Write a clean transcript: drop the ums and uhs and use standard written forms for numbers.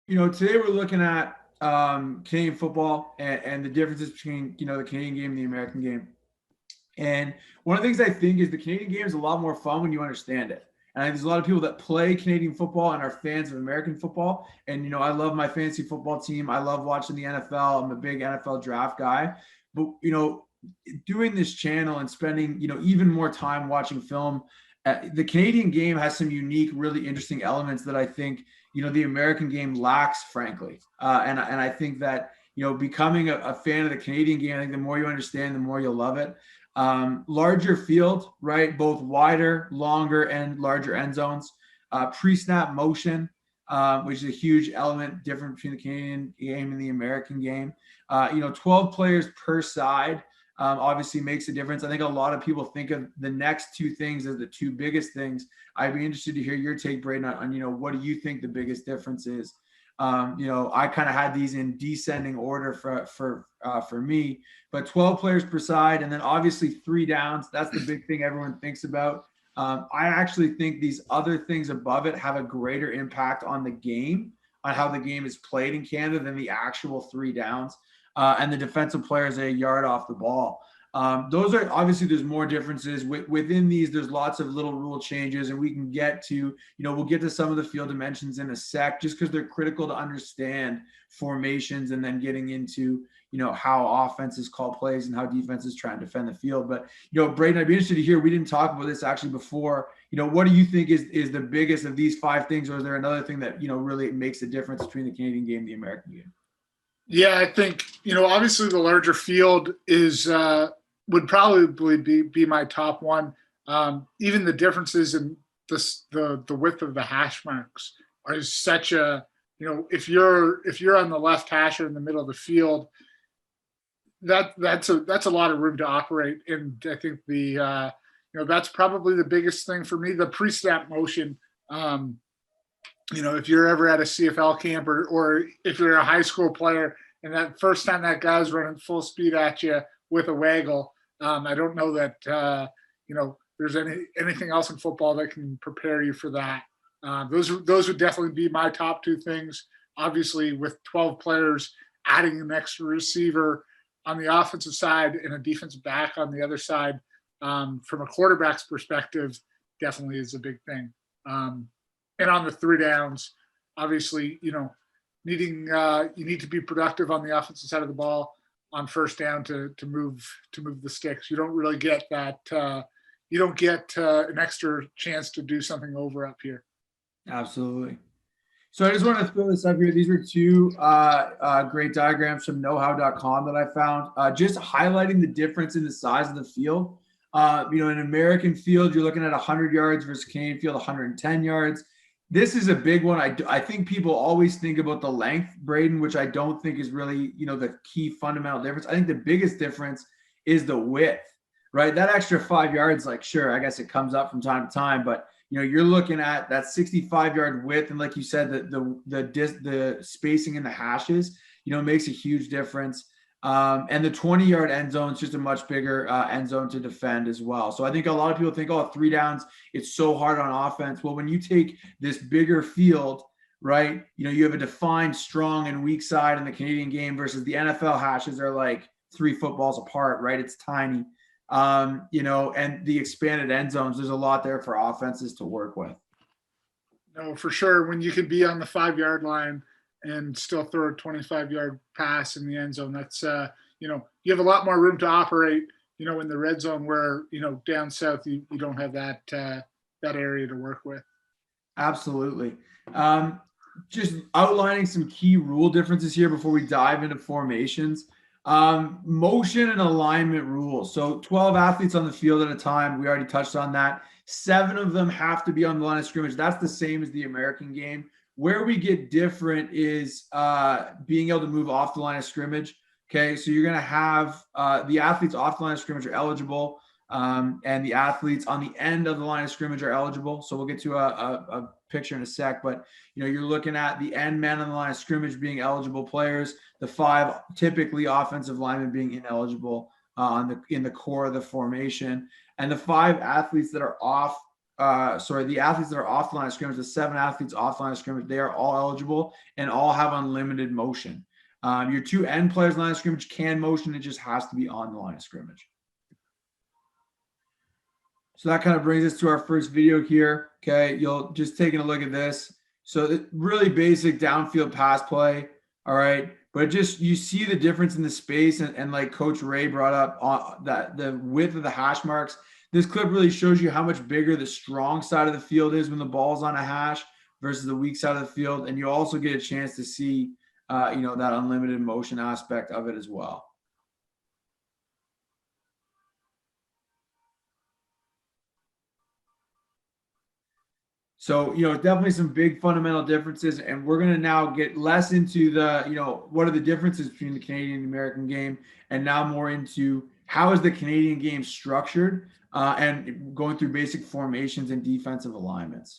Today we're looking at Canadian football and the differences between, the Canadian game and the American game. And one of the things I think is the Canadian game is a lot more fun when you understand it. And I think there's a lot of people that play Canadian football and are fans of American football. And, I love my fantasy football team. I love watching the NFL. I'm a big NFL draft guy. But, doing this channel and spending, even more time watching film, the Canadian game has some unique, really interesting elements that I think, the American game lacks, frankly. And I think that, becoming a fan of the Canadian game, I think the more you understand, the more you'll love it. Larger field, right? Both wider, longer, and larger end zones. Pre-snap motion, which is a huge element different between the Canadian game and the American game. 12 players per side obviously makes a difference. I think a lot of people think of the next two things as the two biggest things. I'd be interested to hear your take, Braden, on what do you think the biggest difference is? I kind of had these in descending order for me, but 12 players per side, and then obviously 3 downs. That's the big thing everyone thinks about. I actually think these other things above it have a greater impact on the game, on how the game is played in Canada than the actual 3 downs. And the defensive players a yard off the ball. Those are obviously, there's more differences within these. There's lots of little rule changes, and we can get to, we'll get to some of the field dimensions in a sec, just because they're critical to understand formations and then getting into, how offenses call plays and how defenses try and defend the field. But, Braden, I'd be interested to hear, we didn't talk about this actually before, what do you think is the biggest of these 5 things, or is there another thing that, really makes a difference between the Canadian game and the American game? Yeah, I think, obviously the larger field is would probably be my top one. Even the differences in the width of the hash marks are such a, if you're on the left hash or in the middle of the field, that's a lot of room to operate. And I think that's probably the biggest thing for me. The pre-snap motion. If you're ever at a CFL camp or if you're a high school player and that first time that guy's running full speed at you with a waggle, I don't know that, there's anything else in football that can prepare you for that. Those would definitely be my top 2 things. Obviously, with 12 players, adding an extra receiver on the offensive side and a defensive back on the other side, from a quarterback's perspective, definitely is a big thing. And on the 3 downs, obviously, you need to be productive on the offensive side of the ball on first down to move the sticks. You don't really get that. You don't get an extra chance to do something over up here. Absolutely. So I just want to throw this up here. These were 2 great diagrams from knowhow.com that I found, just highlighting the difference in the size of the field. In American field, you're looking at 100 yards versus Canadian field, 110 yards. This is a big one. I think people always think about the length, Braden, which I don't think is really, the key fundamental difference. I think the biggest difference is the width, right? That extra 5 yards, like, sure, I guess it comes up from time to time, but you're looking at that 65-yard width, and like you said, the spacing in the hashes, makes a huge difference. And the 20-yard end zone is just a much bigger end zone to defend as well. So I think a lot of people think, 3 downs, it's so hard on offense. Well, when you take this bigger field, right, you have a defined strong and weak side in the Canadian game versus the NFL hashes are like 3 footballs apart, right? It's tiny. And the expanded end zones, there's a lot there for offenses to work with. No, for sure. When you can be on the 5-yard line and still throw a 25-yard pass in the end zone, that's you have a lot more room to operate, in the red zone where, down south you don't have that area to work with. Absolutely. Just outlining some key rule differences here before we dive into formations. Motion and alignment rules. So 12 athletes on the field at a time. We already touched on that. 7 of them have to be on the line of scrimmage. That's the same as the American game. Where we get different is being able to move off the line of scrimmage. Okay, so you're going to have the athletes off the line of scrimmage are eligible, and the athletes on the end of the line of scrimmage are eligible. So we'll get to a picture in a sec, but you're looking at the end man on the line of scrimmage being eligible players, the 5 typically offensive linemen being ineligible in the core of the formation, and the 5 athletes that are off the athletes that are off the line of scrimmage, the 7 athletes off the line of scrimmage, they are all eligible and all have unlimited motion. Your 2 end players in the line of scrimmage can motion. It just has to be on the line of scrimmage. So that kind of brings us to our first video here. Okay, you'll just taking a look at this. So really basic downfield pass play. All right, but just you see the difference in the space, and like Coach Ray brought up that the width of the hash marks. This clip really shows you how much bigger the strong side of the field is when the ball's on a hash versus the weak side of the field, and you also get a chance to see that unlimited motion aspect of it as well. So, definitely some big fundamental differences, and we're going to now get less into the, what are the differences between the Canadian and American game, and now more into how is the Canadian game structured, and going through basic formations and defensive alignments.